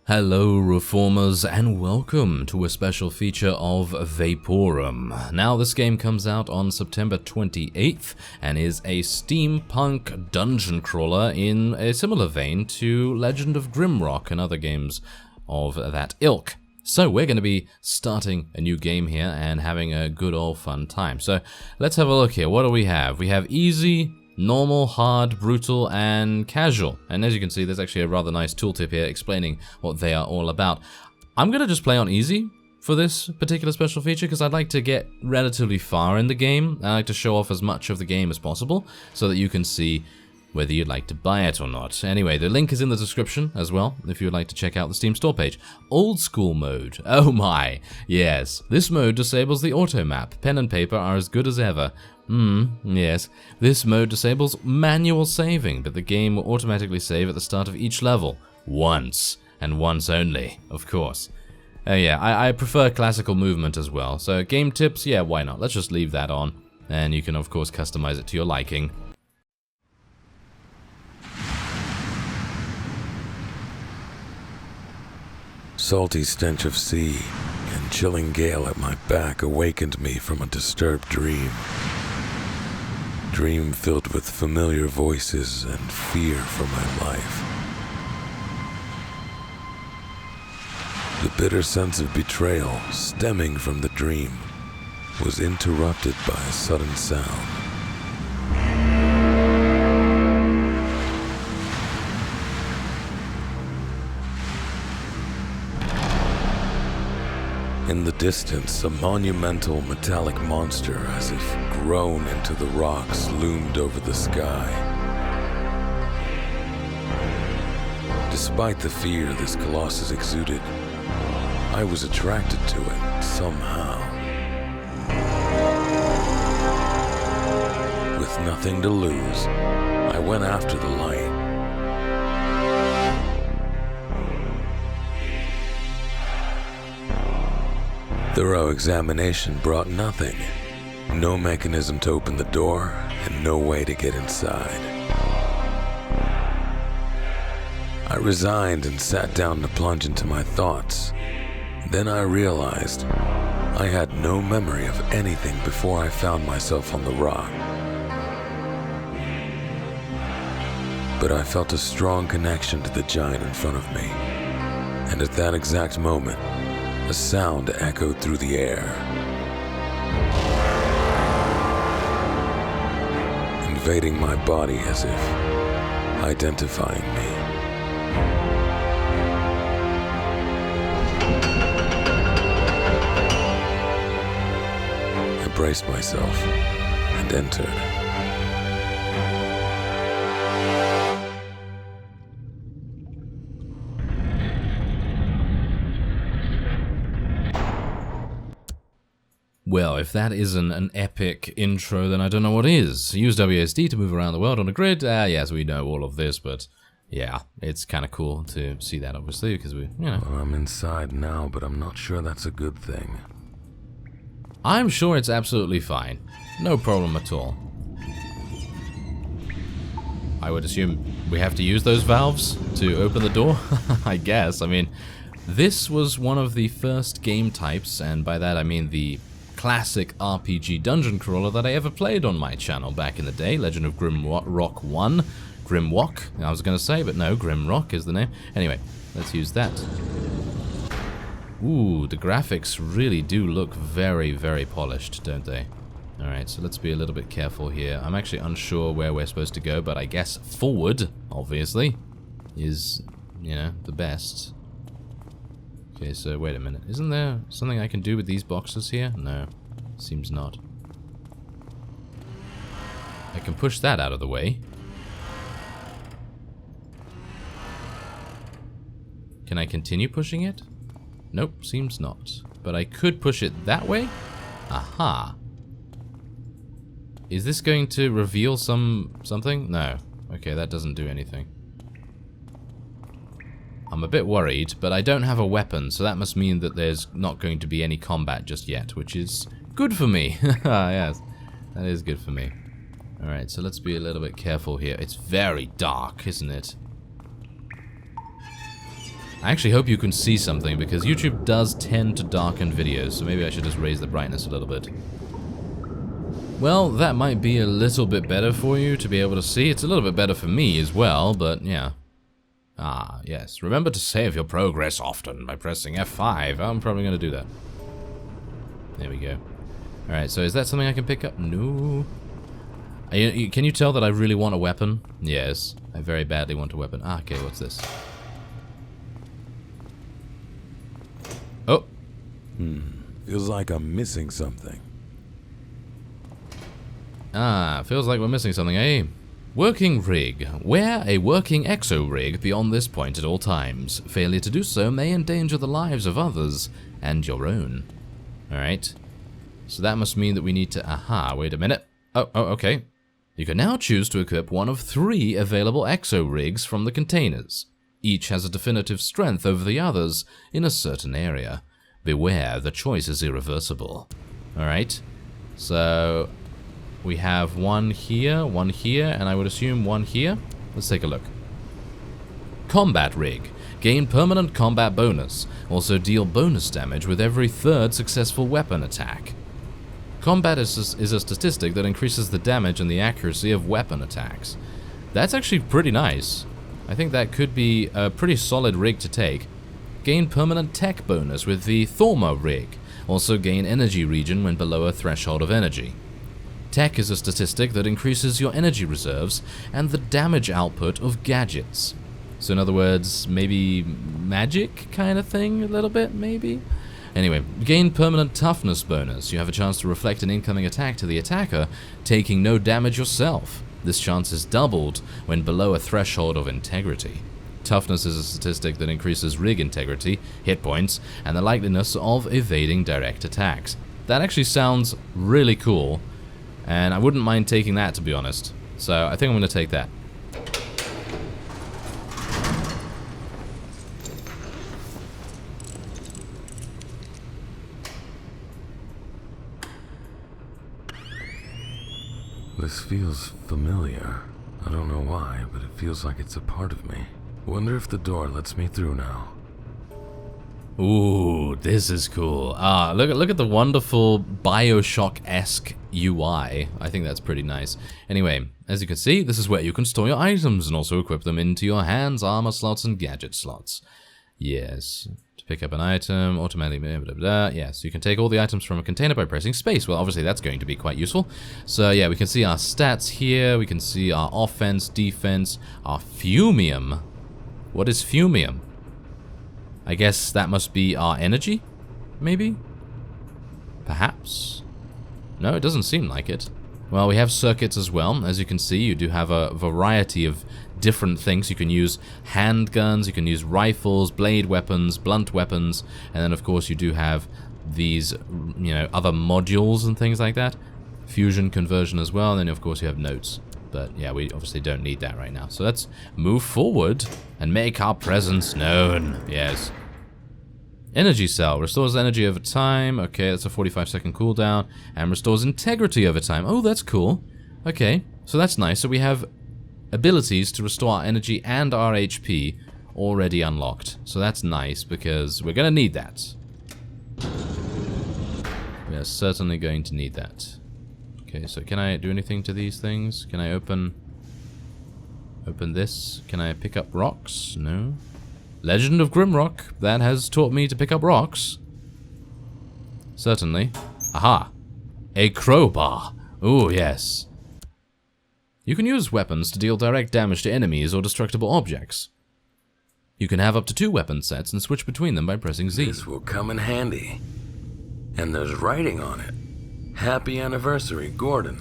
Hello Reformers and welcome to a special feature of Vaporum. Now this game comes out on September 28th and is a steampunk dungeon crawler in a similar vein to Legend of Grimrock and other games of that ilk. So we're going to be starting a new game here and having a good old fun time. So let's have a look here. What do we have? We have easy, normal, hard, brutal, and casual. And as you can see, there's actually a rather nice tooltip here explaining what they are all about. I'm going to just play on easy for this particular special feature because I'd like to get relatively far in the game. I like to show off as much of the game as possible so that you can see whether you'd like to buy it or not. Anyway, the link is in the description as well if you'd like to check out the Steam store page. Old school mode. Oh my. Yes, this mode disables the auto map. Pen and paper are as good as ever. Yes. This mode disables manual saving, but the game will automatically save at the start of each level. Once. And once only, of course. Yeah, I prefer classical movement as well. So game tips, yeah, why not? Let's just leave that on. And you can, of course, customize it to your liking. Salty stench of sea and chilling gale at my back awakened me from a disturbed dream. Dream filled with familiar voices and fear for my life. The bitter sense of betrayal stemming from the dream was interrupted by a sudden sound. In the distance, a monumental metallic monster, as if grown into the rocks, loomed over the sky. Despite the fear this colossus exuded, I was attracted to it somehow. With nothing to lose, I went after the light. Thorough examination brought nothing. No mechanism to open the door, and no way to get inside. I resigned and sat down to plunge into my thoughts. Then I realized I had no memory of anything before I found myself on the rock. But I felt a strong connection to the giant in front of me. And at that exact moment, a sound echoed through the air, invading my body as if identifying me. I braced myself and entered. Well, if that isn't an epic intro, then I don't know what is. Use WASD to move around the world on a grid. Yes, we know all of this, but yeah, it's kind of cool to see that, obviously, because we, Well, I'm inside now, but I'm not sure that's a good thing. I'm sure it's absolutely fine. No problem at all. I would assume we have to use those valves to open the door, I guess. I mean, this was one of the first game types, and by that I mean the classic RPG dungeon crawler that I ever played on my channel back in the day. Legend of Grimrock 1. Grimrock, I was going to say, but no, Grimrock is the name. Anyway, let's use that. Ooh, the graphics really do look very, very polished, don't they? Alright, so let's be a little bit careful here. I'm actually unsure where we're supposed to go, but I guess forward, obviously, is, the best. Okay, so wait a minute. Isn't there something I can do with these boxes here? No, seems not. I can push that out of the way. Can I continue pushing it? Nope, seems not. But I could push it that way? Aha. Is this going to reveal something? No. Okay, that doesn't do anything. I'm a bit worried, but I don't have a weapon, so that must mean that there's not going to be any combat just yet, which is good for me. Yes, that is good for me. Alright, so let's be a little bit careful here. It's very dark, isn't it? I actually hope you can see something, because YouTube does tend to darken videos, so maybe I should just raise the brightness a little bit. Well, that might be a little bit better for you to be able to see. It's a little bit better for me as well, but yeah. Ah, yes. Remember to save your progress often by pressing F5. I'm probably going to do that. There we go. Alright, so is that something I can pick up? No. Can you tell that I really want a weapon? Yes, I very badly want a weapon. Ah, okay, what's this? Oh. Feels like I'm missing something. Ah, feels like we're missing something, eh? Working rig. Wear a working exo rig beyond this point at all times. Failure to do so may endanger the lives of others and your own. Alright. So that must mean that we need to... Aha, wait a minute. Oh, okay. You can now choose to equip one of 3 available exo rigs from the containers. Each has a definitive strength over the others in a certain area. Beware, the choice is irreversible. Alright. So... we have one here, and I would assume one here. Let's take a look. Combat rig. Gain permanent combat bonus. Also deal bonus damage with every 3rd successful weapon attack. Combat is a statistic that increases the damage and the accuracy of weapon attacks. That's actually pretty nice. I think that could be a pretty solid rig to take. Gain permanent tech bonus with the Thorma rig. Also gain energy regen when below a threshold of energy. Tech is a statistic that increases your energy reserves and the damage output of gadgets. So in other words, maybe magic kind of thing a little bit, maybe? Anyway, gain permanent toughness bonus. You have a chance to reflect an incoming attack to the attacker, taking no damage yourself. This chance is doubled when below a threshold of integrity. Toughness is a statistic that increases rig integrity, hit points, and the likeliness of evading direct attacks. That actually sounds really cool. And I wouldn't mind taking that, to be honest. So I think I'm going to take that. This feels familiar. I don't know why, but it feels like it's a part of me. Wonder if the door lets me through now. Ooh, this is cool. Ah, look at the wonderful Bioshock-esque UI. I think that's pretty nice. Anyway, as you can see, this is where you can store your items and also equip them into your hands, armor slots, and gadget slots. Yes. To pick up an item, automatically, blah, blah, blah. Yes, you can take all the items from a container by pressing space. Well, obviously that's going to be quite useful. So yeah, we can see our stats here. We can see our offense, defense, our fumium. What is fumium? I guess that must be our energy? Maybe? Perhaps? No, it doesn't seem like it. Well, we have circuits as well. As you can see, you do have a variety of different things. You can use handguns, you can use rifles, blade weapons, blunt weapons, and then of course you do have these, you know, other modules and things like that. Fusion conversion as well, and then of course you have notes. But yeah, we obviously don't need that right now. So let's move forward and make our presence known. Yes. Energy cell. Restores energy over time. Okay, that's a 45-second cooldown. And restores integrity over time. Oh, that's cool. Okay, so that's nice. So we have abilities to restore our energy and our HP already unlocked. So that's nice because we're going to need that. We are certainly going to need that. Okay, so can I do anything to these things? Can I open this? Can I pick up rocks? No. Legend of Grimrock. That has taught me to pick up rocks. Certainly. Aha. A crowbar. Ooh, yes. You can use weapons to deal direct damage to enemies or destructible objects. You can have up to 2 weapon sets and switch between them by pressing Z. This will come in handy. And there's writing on it. Happy anniversary, Gordon.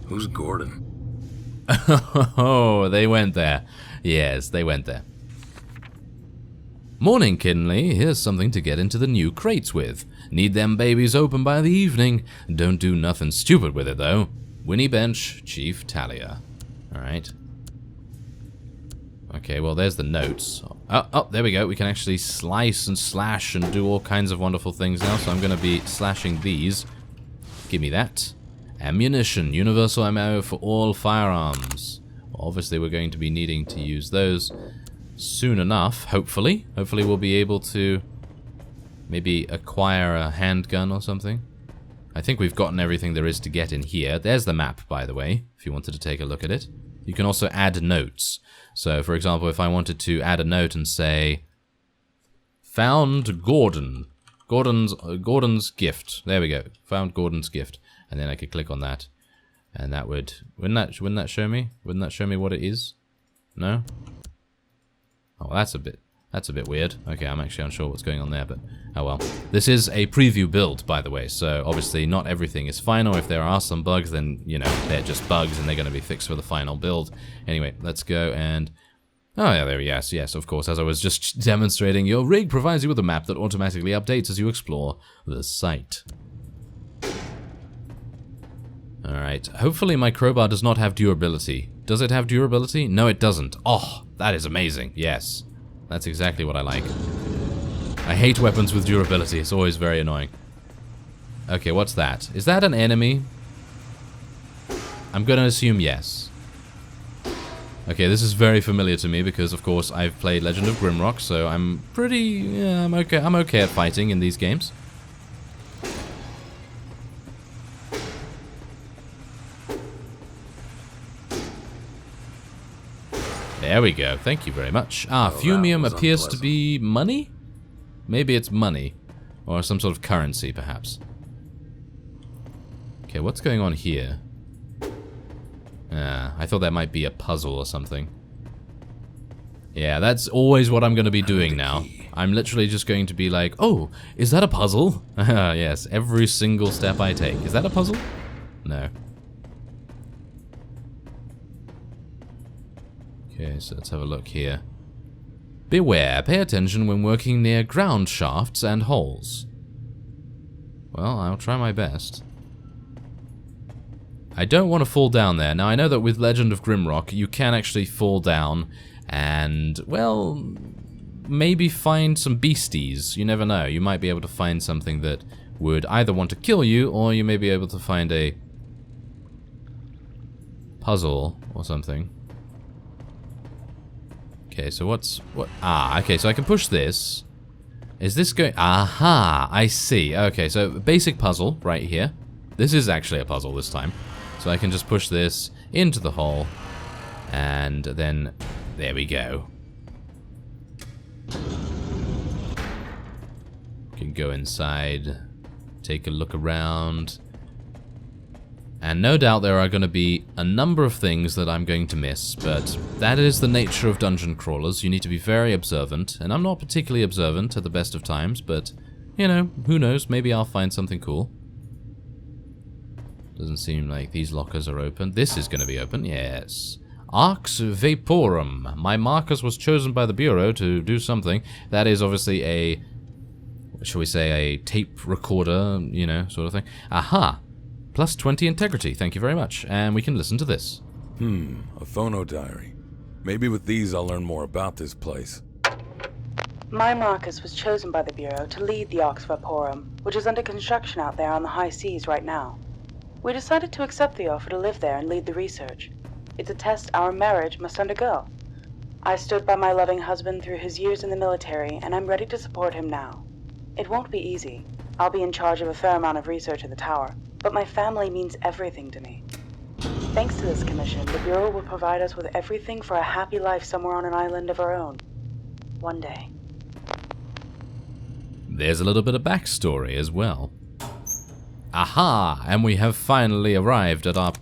Who's Gordon? Oh, they went there. Yes, they went there. Morning, Kinley. Here's something to get into the new crates with. Need them babies open by the evening. Don't do nothing stupid with it, though. Winnie Bench, Chief Talia. Alright. Okay, well, there's the notes. Oh, there we go. We can actually slice and slash and do all kinds of wonderful things now, so I'm going to be slashing these. Give me that. Ammunition. Universal ammo for all firearms. Well, obviously, we're going to be needing to use those. soon enough, hopefully. Hopefully we'll be able to maybe acquire a handgun or something. I think we've gotten everything there is to get in here. There's the map, by the way, if you wanted to take a look at it. You can also add notes. So, for example, if I wanted to add a note and say, found Gordon. Gordon's gift. There we go. Found Gordon's gift. And then I could click on that. And that would... Wouldn't that show me? Wouldn't that show me what it is? No? Oh, that's a bit weird. Okay, I'm actually unsure what's going on there, but oh well. This is a preview build, by the way, so obviously not everything is final. If there are some bugs, then, you know, they're just bugs and they're going to be fixed for the final build. Anyway, let's go and... Oh, yeah, there, yes, of course. As I was just demonstrating, your rig provides you with a map that automatically updates as you explore the site. Alright, hopefully my crowbar does not have durability. Does it have durability? No, it doesn't. Oh, that is amazing. Yes. That's exactly what I like. I hate weapons with durability. It's always very annoying. Okay, what's that? Is that an enemy? I'm gonna assume yes. Okay, this is very familiar to me because, of course, I've played Legend of Grimrock, so I'm pretty... Yeah, I'm okay at fighting in these games. There we go. Thank you very much. Ah, Fumium appears to be money? Maybe it's money. Or some sort of currency, perhaps. Okay, what's going on here? I thought that might be a puzzle or something. Yeah, that's always what I'm going to be doing now. I'm literally just going to be like, oh, is that a puzzle? Yes, every single step I take. Is that a puzzle? No. Okay, so let's have a look here. Beware, pay attention when working near ground shafts and holes. Well, I'll try my best. I don't want to fall down there. Now, I know that with Legend of Grimrock, you can actually fall down and, well, maybe find some beasties. You never know. You might be able to find something that would either want to kill you, or you may be able to find a puzzle or something. Okay, so what? Ah, okay, so I can push this. Is this going... Aha, I see. Okay, so basic puzzle right here. This is actually a puzzle this time. So I can just push this into the hole. And then... There we go. Can go inside. Take a look around. And no doubt there are going to be a number of things that I'm going to miss, but that is the nature of dungeon crawlers. You need to be very observant, and I'm not particularly observant at the best of times, but, you know, who knows, maybe I'll find something cool. Doesn't seem like these lockers are open. This is going to be open, yes. Arx Vaporum. My marcus was chosen by the Bureau to do something. That is obviously a, shall we say, a tape recorder, you know, sort of thing. Aha! Plus 20 integrity, thank you very much. And we can listen to this. A phono diary. Maybe with these I'll learn more about this place. My marcus was chosen by the Bureau to lead the Arx Vaporum, which is under construction out there on the high seas right now. We decided to accept the offer to live there and lead the research. It's a test our marriage must undergo. I stood by my loving husband through his years in the military, and I'm ready to support him now. It won't be easy. I'll be in charge of a fair amount of research in the tower, but my family means everything to me. Thanks to this commission, the Bureau will provide us with everything for a happy life somewhere on an island of our own. One day. There's a little bit of backstory as well. Aha! And we have finally arrived at our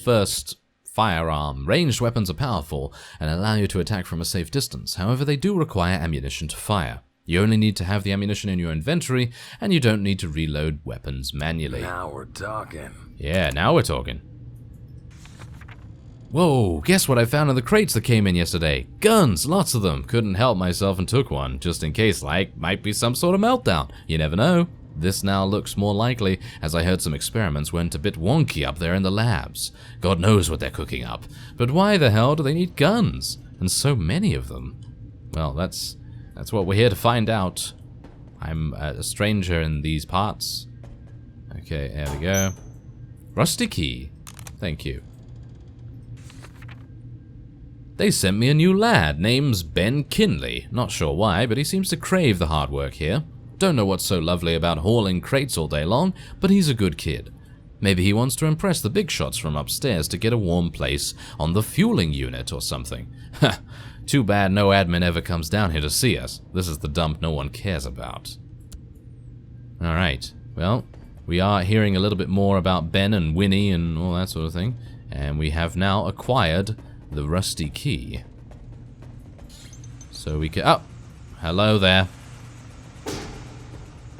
first firearm. Ranged weapons are powerful and allow you to attack from a safe distance. However, they do require ammunition to fire. You only need to have the ammunition in your inventory, and you don't need to reload weapons manually. Now we're talking. Yeah, now we're talking. Whoa, guess what I found in the crates that came in yesterday? Guns, lots of them. Couldn't help myself and took one, just in case, like, might be some sort of meltdown. You never know. This now looks more likely, as I heard some experiments went a bit wonky up there in the labs. God knows what they're cooking up. But why the hell do they need guns? And so many of them? Well, that's what we're here to find out. I'm a stranger in these parts. Okay, there we go. Rusty key. Thank you. They sent me a new lad, name's Ben Kinley. Not sure why, but he seems to crave the hard work here. Don't know what's so lovely about hauling crates all day long, but he's a good kid. Maybe he wants to impress the big shots from upstairs to get a warm place on the fueling unit or something. Ha! Too bad no admin ever comes down here to see us. This is the dump no one cares about. Alright, well, we are hearing a little bit more about Ben and Winnie and all that sort of thing. And we have now acquired the rusty key. So we can... Oh! Hello there.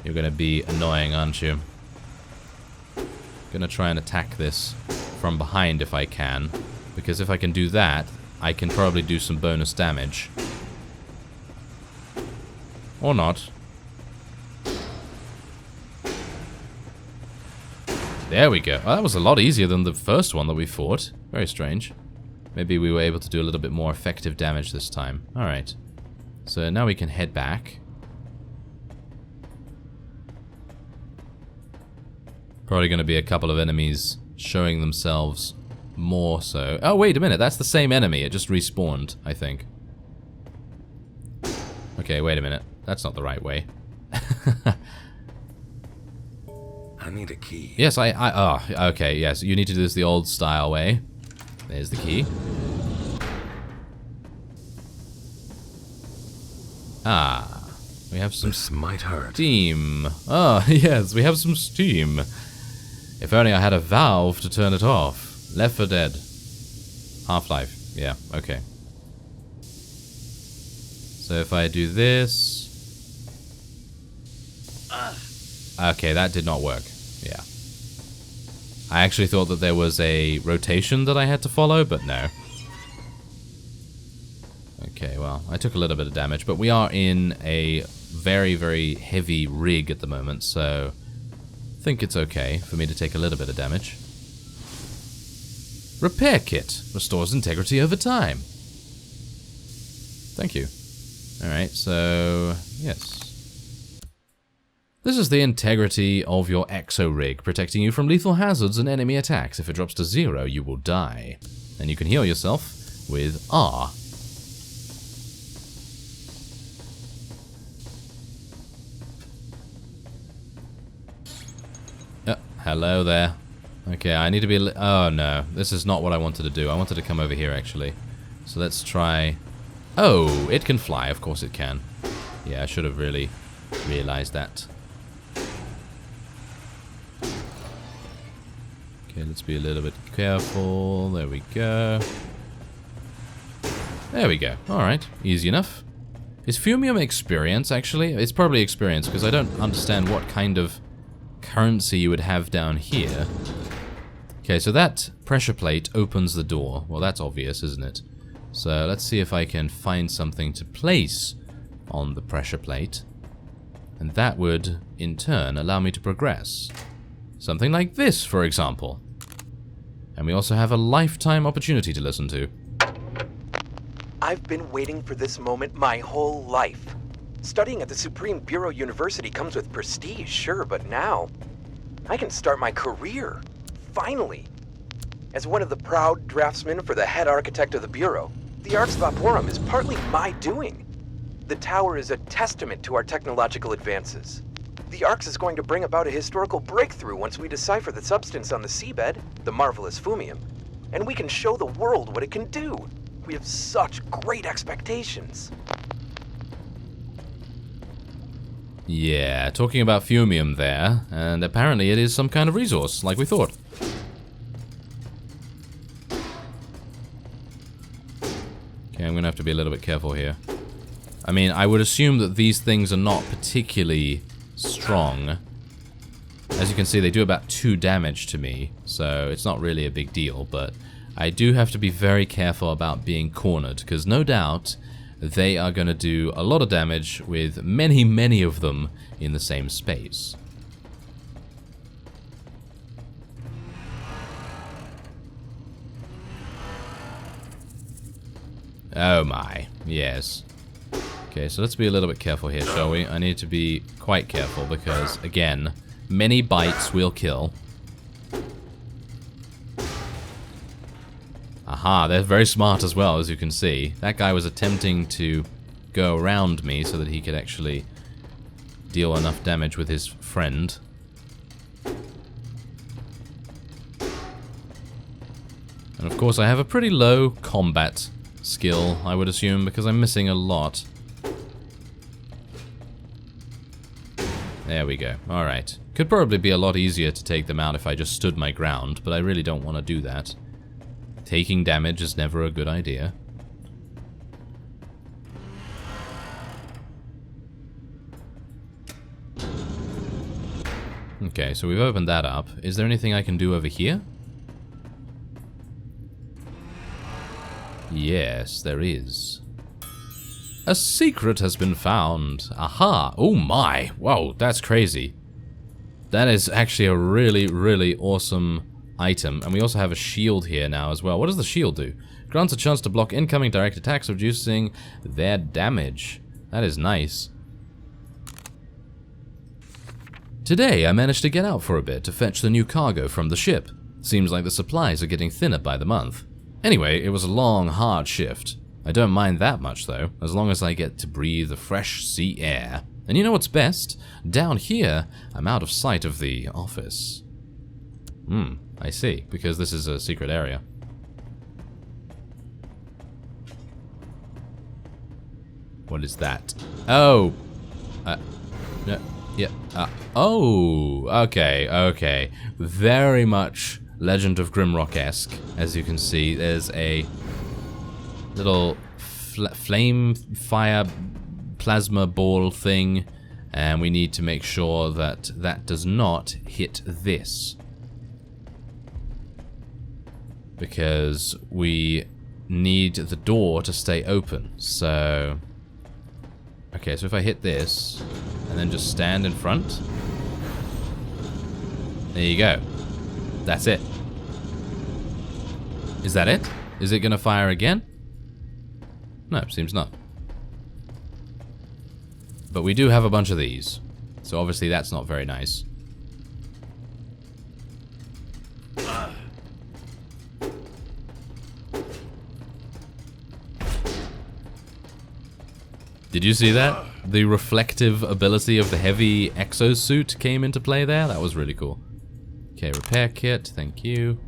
You're gonna be annoying, aren't you? Gonna try and attack this from behind if I can. Because if I can do that, I can probably do some bonus damage. Or not. There we go. Oh, that was a lot easier than the first one that we fought. Very strange. Maybe we were able to do a little bit more effective damage this time. Alright. So now we can head back. Probably going to be a couple of enemies showing themselves more so. Oh, wait a minute. That's the same enemy. It just respawned, I think. Okay, wait a minute. That's not the right way. I need a key. Yes, oh, okay, yes. You need to do this the old style way. There's the key. Ah, we have some This might hurt. steam. Oh, yes, we have some steam. If only I had a valve to turn it off. Left 4 Dead. Half-Life. Yeah, okay. So if I do this... Okay, that did not work. Yeah. I actually thought that there was a rotation that I had to follow, but no. Okay, well, I took a little bit of damage, but we are in a very, very heavy rig at the moment, so I think it's okay for me to take a little bit of damage. Repair kit. Restores integrity over time. Thank you. Alright, so, yes. This is the integrity of your exo-rig, protecting you from lethal hazards and enemy attacks. If it drops to 0, you will die. And you can heal yourself with R. Hello there. Okay, I need to be... Oh, no. This is not what I wanted to do. I wanted to come over here, actually. So let's try... Oh, it can fly. Of course it can. Yeah, I should have really realized that. Okay, let's be a little bit careful. There we go. There we go. Alright, easy enough. Is Fumium experience, actually? It's probably experience, because I don't understand what kind of currency you would have down here. Okay, so that pressure plate opens the door. Well, that's obvious, isn't it? So let's see if I can find something to place on the pressure plate. And that would, in turn, allow me to progress. Something like this, for example. And we also have a lifetime opportunity to listen to. I've been waiting for this moment my whole life. Studying at the Supreme Bureau University comes with prestige, sure, but now I can start my career, finally. As one of the proud draftsmen for the head architect of the Bureau, the Arx Vaporum is partly my doing. The tower is a testament to our technological advances. The Arx is going to bring about a historical breakthrough once we decipher the substance on the seabed, the marvelous Fumium, and we can show the world what it can do. We have such great expectations. Yeah, talking about Fumium there, and apparently it is some kind of resource, like we thought. Okay, I'm gonna have to be a little bit careful here. I mean, I would assume that these things are not particularly strong. As you can see, they do about 2 damage to me, so it's not really a big deal, but I do have to be very careful about being cornered, because no doubt they are going to do a lot of damage with many, many of them in the same space. Oh my, yes. Okay, so let's be a little bit careful here, shall we? I need to be quite careful because, again, many bites will kill. Aha, they're very smart as well, as you can see. That guy was attempting to go around me so that he could actually deal enough damage with his friend. And of course I have a pretty low combat skill, I would assume, because I'm missing a lot. There we go. Alright. Could probably be a lot easier to take them out if I just stood my ground, but I really don't want to do that. Taking damage is never a good idea. Okay, so we've opened that up. Is there anything I can do over here? Yes, there is. A secret has been found. Aha! Oh my! Whoa, that's crazy. That is actually a really, really awesome item. And we also have a shield here now as well. What does the shield do? Grants a chance to block incoming direct attacks, reducing their damage. That is nice. Today, I managed to get out for a bit to fetch the new cargo from the ship. Seems like the supplies are getting thinner by the month. Anyway, it was a long, hard shift. I don't mind that much though, as long as I get to breathe the fresh sea air. And you know what's best? Down here, I'm out of sight of the office. I see, because this is a secret area. What is that? Oh! No, yeah, oh! Okay. Very much Legend of Grimrock-esque, as you can see. There's a little flame fire plasma ball thing, and we need to make sure that that does not hit this, because we need the door to stay open. So okay, so if I hit this and then just stand in front, there you go. That's it. Is that it? Is it gonna fire again? No, seems not. But we do have a bunch of these, so obviously that's not very nice. Did you see that? The reflective ability of the heavy exosuit came into play there? That was really cool. Okay, repair kit, thank you.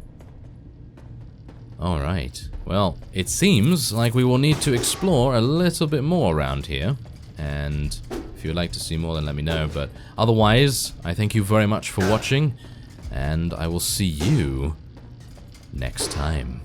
Alright, well, it seems like we will need to explore a little bit more around here. And if you would like to see more, then let me know. But otherwise, I thank you very much for watching, and I will see you next time.